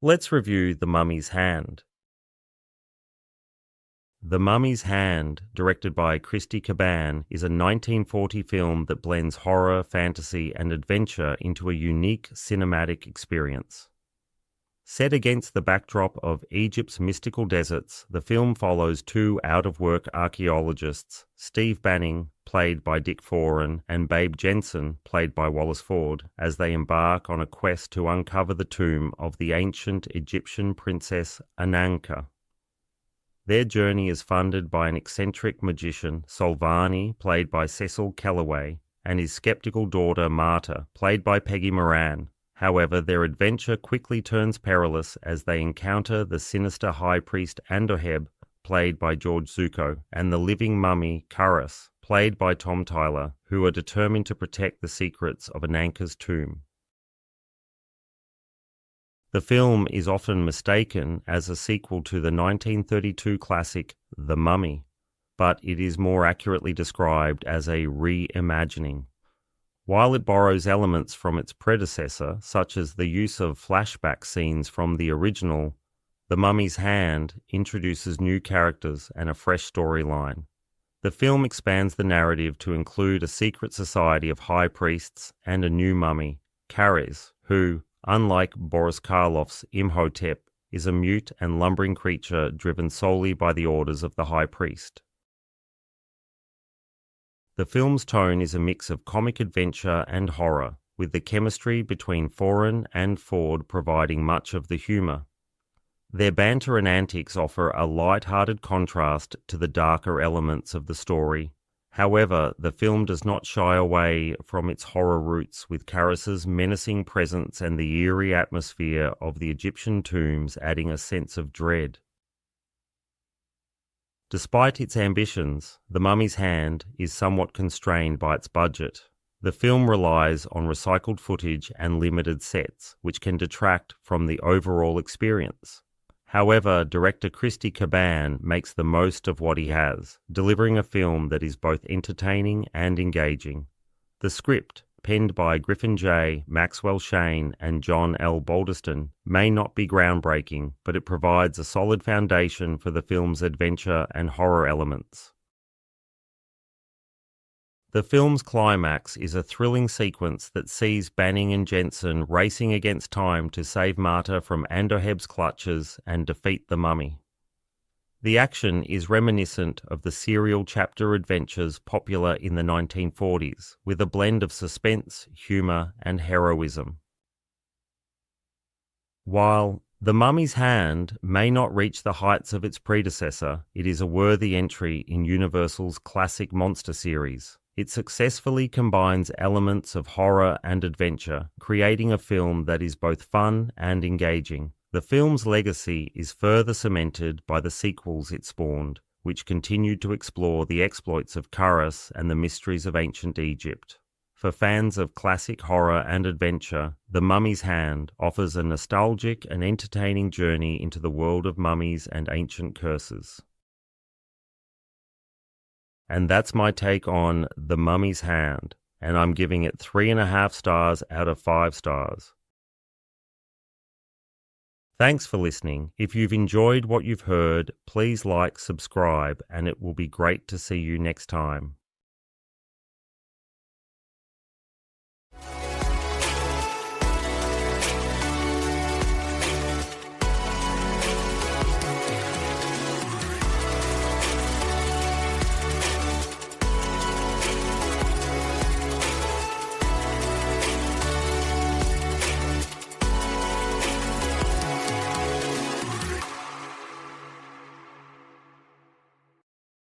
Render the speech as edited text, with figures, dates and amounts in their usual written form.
Let's review The Mummy's Hand. The Mummy's Hand, directed by Christy Cabanne, is a 1940 film that blends horror, fantasy, and adventure into a unique cinematic experience. Set against the backdrop of Egypt's mystical deserts, the film follows two out-of-work archaeologists, Steve Banning, played by Dick Foran, and Babe Jensen, played by Wallace Ford, as they embark on a quest to uncover the tomb of the ancient Egyptian princess Ananka. Their journey is funded by an eccentric magician, Solvani, played by Cecil Kellaway, and his skeptical daughter, Marta, played by Peggy Moran. However, their adventure quickly turns perilous as they encounter the sinister high priest Andoheb, played by George Zucco, and the living mummy Kharis, played by Tom Tyler, who are determined to protect the secrets of Ananka's tomb. The film is often mistaken as a sequel to the 1932 classic The Mummy, but it is more accurately described as a reimagining. While it borrows elements from its predecessor, such as the use of flashback scenes from the original, The Mummy's Hand introduces new characters and a fresh storyline. The film expands the narrative to include a secret society of high priests and a new mummy, Kharis, who, unlike Boris Karloff's Imhotep, is a mute and lumbering creature driven solely by the orders of the high priest. The film's tone is a mix of comic adventure and horror, with the chemistry between Foran and Ford providing much of the humour. Their banter and antics offer a light-hearted contrast to the darker elements of the story. However, the film does not shy away from its horror roots, with Kharis's menacing presence and the eerie atmosphere of the Egyptian tombs adding a sense of dread. Despite its ambitions, The Mummy's Hand is somewhat constrained by its budget. The film relies on recycled footage and limited sets, which can detract from the overall experience. However, director Christy Cabanne makes the most of what he has, delivering a film that is both entertaining and engaging. The script, penned by Griffin J., Maxwell Shane, and John L. Balderston, may not be groundbreaking, but it provides a solid foundation for the film's adventure and horror elements. The film's climax is a thrilling sequence that sees Banning and Jensen racing against time to save Marta from Andoheb's clutches and defeat the mummy. The action is reminiscent of the serial chapter adventures popular in the 1940s, with a blend of suspense, humour, and heroism. While The Mummy's Hand may not reach the heights of its predecessor, it is a worthy entry in Universal's classic monster series. It successfully combines elements of horror and adventure, creating a film that is both fun and engaging. The film's legacy is further cemented by the sequels it spawned, which continued to explore the exploits of Kharis and the mysteries of ancient Egypt. For fans of classic horror and adventure, The Mummy's Hand offers a nostalgic and entertaining journey into the world of mummies and ancient curses. And that's my take on The Mummy's Hand, and I'm giving it 3.5 stars out of 5 stars. Thanks for listening. If you've enjoyed what you've heard, please like, subscribe, and it will be great to see you next time.